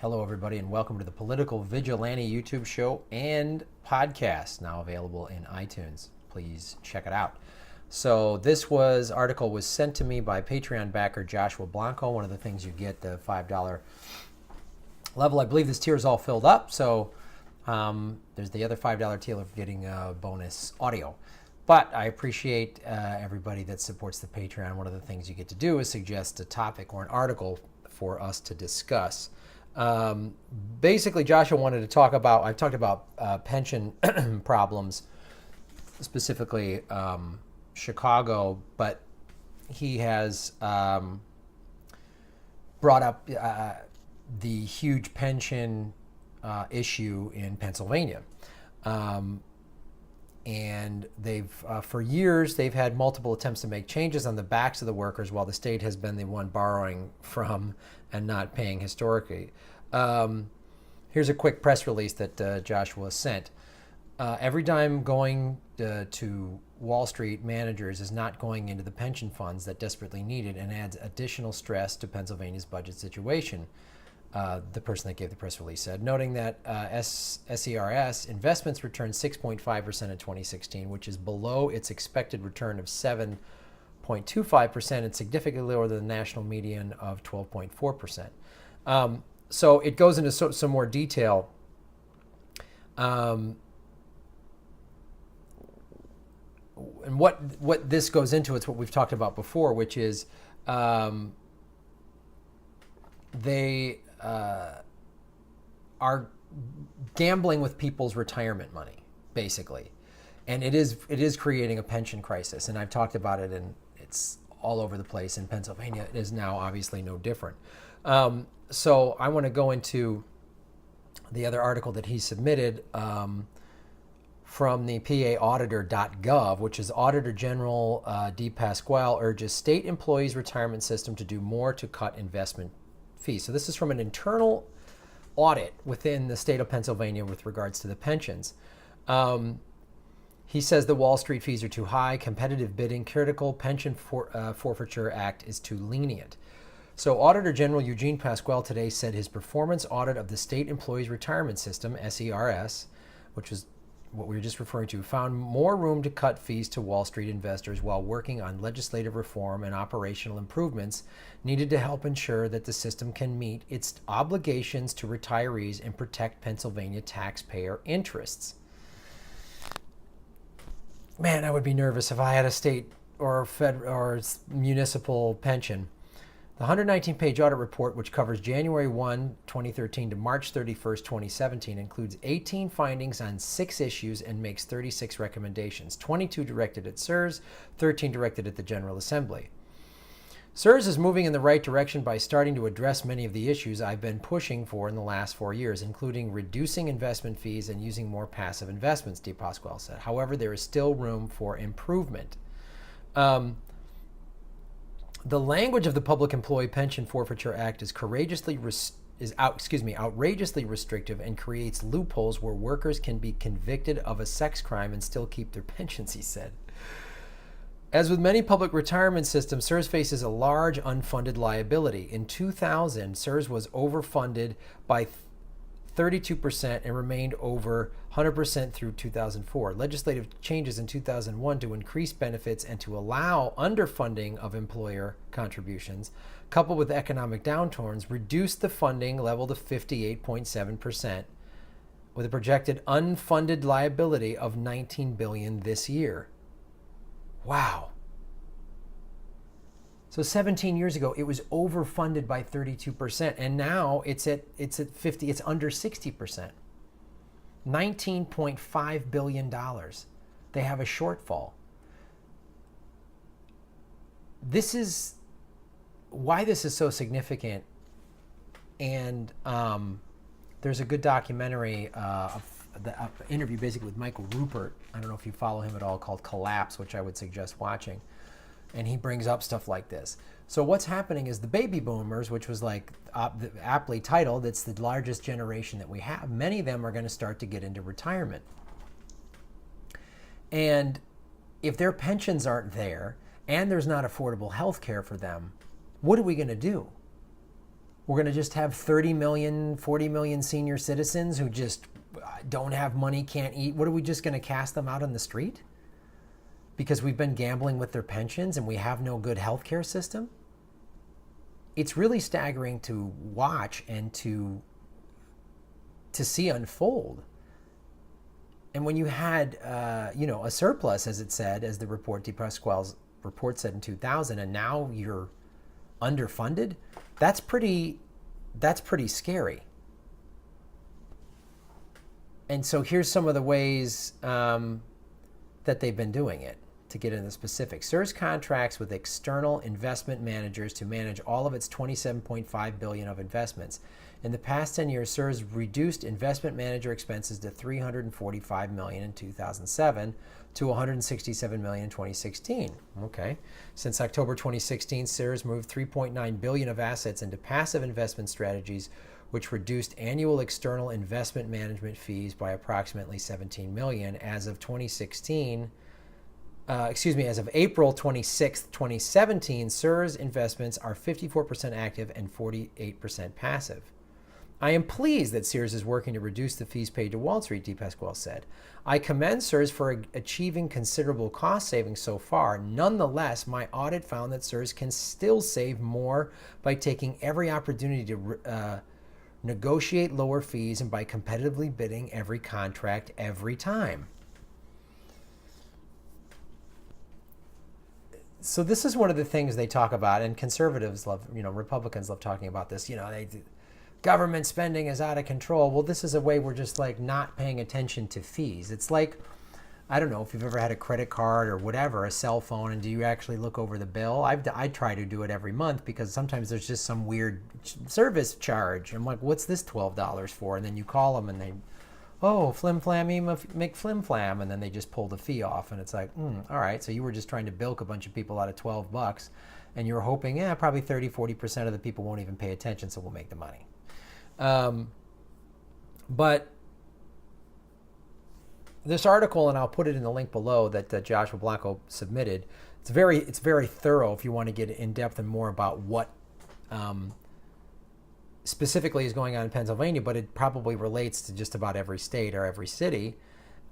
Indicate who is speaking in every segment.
Speaker 1: Hello, everybody, and welcome to the Political Vigilante YouTube show and podcast, now available in iTunes. Please check it out. So this article was sent to me by Patreon backer Joshua Blanco. One of the things you get, the $5 level. I believe this tier is all filled up, so there's the other $5 tier of getting bonus audio. But I appreciate everybody that supports the Patreon. One of the things you get to do is suggest a topic or an article for us to discuss. Basically, Joshua wanted to talk about, I've talked about pension problems, specifically Chicago, but he has brought up the huge pension issue in Pennsylvania. And they've, for years, they've had multiple attempts to make changes on the backs of the workers while the state has been the one borrowing from and not paying historically. Here's a quick press release that Joshua sent. Every dime going to Wall Street managers is not going into the pension funds that desperately need it and adds additional stress to Pennsylvania's budget situation. The person that gave the press release said, noting that SERS investments returned 6.5% in 2016, which is below its expected return of 7.25% and significantly lower than the national median of 12.4%. So it goes into some more detail. And what this goes into, it's what we've talked about before, which is they are gambling with people's retirement money, basically. And it is creating a pension crisis. And I've talked about it, and it's all over the place in Pennsylvania. It is now obviously no different. So I want to go into the other article that he submitted from the PA which is Auditor General D. Pasquale urges state employees' retirement system to do more to cut investment fees. So this is from an internal audit within the state of Pennsylvania with regards to the pensions. He says the Wall Street fees are too high, competitive bidding, critical, pension forfeiture act is too lenient. So Auditor General Eugene Pasquale today said his performance audit of the state employees retirement system, SERS, which is what we were just referring to, found more room to cut fees to Wall Street investors while working on legislative reform and operational improvements needed to help ensure that the system can meet its obligations to retirees and protect Pennsylvania taxpayer interests. Man, I would be nervous if I had a state or municipal pension. The 119-page audit report, which covers January 1, 2013 to March 31st, 2017, includes 18 findings on 6 issues and makes 36 recommendations, 22 directed at SERS, 13 directed at the General Assembly. SERS is moving in the right direction by starting to address many of the issues I've been pushing for in the last 4 years, including reducing investment fees and using more passive investments, D. Pasquale said. However, there is still room for improvement. The language of the Public Employee Pension Forfeiture Act is outrageously restrictive and creates loopholes where workers can be convicted of a sex crime and still keep their pensions, he said. As with many public retirement systems, SERS faces a large unfunded liability. In 2000, SERS was overfunded by 32% and remained over 100% through 2004. Legislative changes in 2001 to increase benefits and to allow underfunding of employer contributions, coupled with economic downturns, reduced the funding level to 58.7%, with a projected unfunded liability of $19 billion this year. Wow. So 17 years ago, it was overfunded by 32%, and now it's at 50. It's under 60%. $19.5 billion. They have a shortfall. This is why this is so significant. And there's a good documentary of the interview basically with Michael Rupert. I don't know if you follow him at all, called Collapse, which I would suggest watching. And he brings up stuff like this. So what's happening is the baby boomers, which was like aptly titled, it's the largest generation that we have. Many of them are going to start to get into retirement. And if their pensions aren't there and there's not affordable health care for them, what are we going to do? We're going to just have 30 million, 40 million senior citizens who just don't have money, can't eat. What are we just going to cast them out on the street? Because we've been gambling with their pensions and we have no good healthcare system? It's really staggering to watch and to see unfold. And when you had, a surplus, as it said, as the report, De Pasquale's report said in 2000, and now you're underfunded, that's pretty scary. And so here's some of the ways that they've been doing it. To get into the specifics, CSRS contracts with external investment managers to manage all of its $27.5 billion of investments. In the past 10 years, CSRS reduced investment manager expenses to $345 million in 2007 to $167 million in 2016. Okay. Since October 2016, CSRS moved $3.9 billion of assets into passive investment strategies, which reduced annual external investment management fees by approximately $17 million. As of 2016, as of April 26, 2017, CSRS investments are 54% active and 48% passive. I am pleased that CSRS is working to reduce the fees paid to Wall Street, De Pasquale said. I commend CSRS for achieving considerable cost savings so far. Nonetheless, my audit found that CSRS can still save more by taking every opportunity to negotiate lower fees and by competitively bidding every contract every time. So this is one of the things they talk about, and conservatives love, Republicans love talking about this. Government spending is out of control. Well, this is a way we're just like not paying attention to fees. It's like, I don't know if you've ever had a credit card or whatever, a cell phone, and do you actually look over the bill? I try to do it every month because sometimes there's just some weird service charge. I'm like, what's this $12 for? And then you call them and they, oh, flim flammy McFlim-flam, and then they just pull the fee off, and it's like, all right, so you were just trying to bilk a bunch of people out of $12, and you were hoping, probably 30-40% of the people won't even pay attention, so we'll make the money. But this article, and I'll put it in the link below that Joshua Blanco submitted, it's very thorough if you want to get in depth and more about what specifically is going on in Pennsylvania, but it probably relates to just about every state or every city.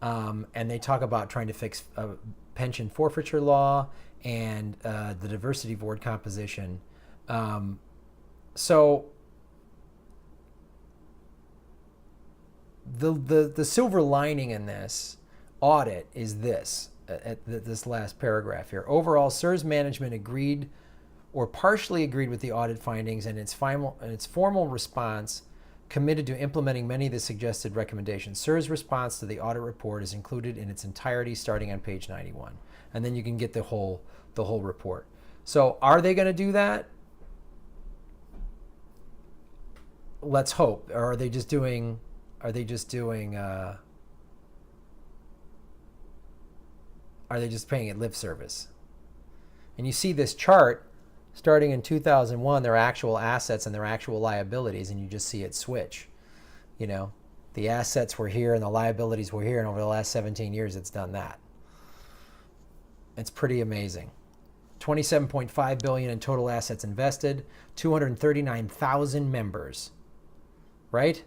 Speaker 1: And they talk about trying to fix pension forfeiture law and the diversity board composition. So the silver lining in this audit is this, at this last paragraph here. Overall, CSRS management agreed or partially agreed with the audit findings, and its formal response committed to implementing many of the suggested recommendations. CSRS response to the audit report is included in its entirety starting on page 91. And then you can get the whole report. So are they going to do that? Let's hope. Or are they just doing paying it lip service? And you see this chart starting in 2001, their actual assets and their actual liabilities, and you just see it switch. The assets were here and the liabilities were here, and over the last 17 years, it's done that. It's pretty amazing. $27.5 billion in total assets invested, 239,000 members, right?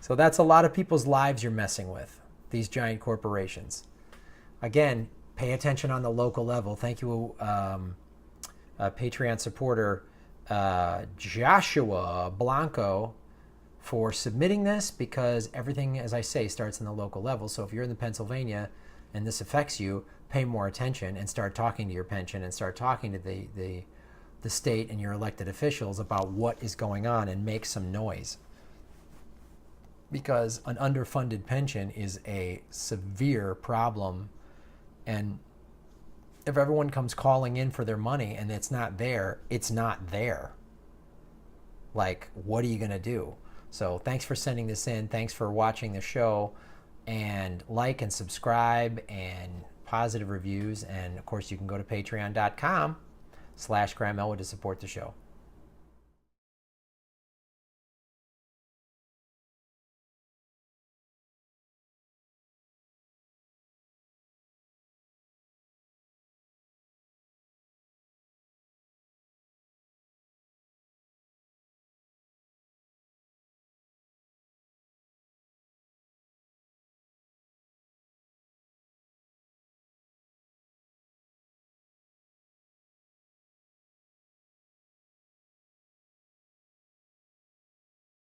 Speaker 1: So that's a lot of people's lives you're messing with, these giant corporations. Again, pay attention on the local level. Thank you, Patreon supporter Joshua Blanco, for submitting this, because everything, as I say, starts in the local level. So if you're in Pennsylvania and this affects you, pay more attention and start talking to your pension and start talking to the state and your elected officials about what is going on, and make some noise. Because an underfunded pension is a severe problem. And if everyone comes calling in for their money and it's not there, it's not there. Like, what are you going to do? So thanks for sending this in. Thanks for watching the show. And like and subscribe and positive reviews. And, of course, you can go to patreon.com/Graham Elwood to support the show.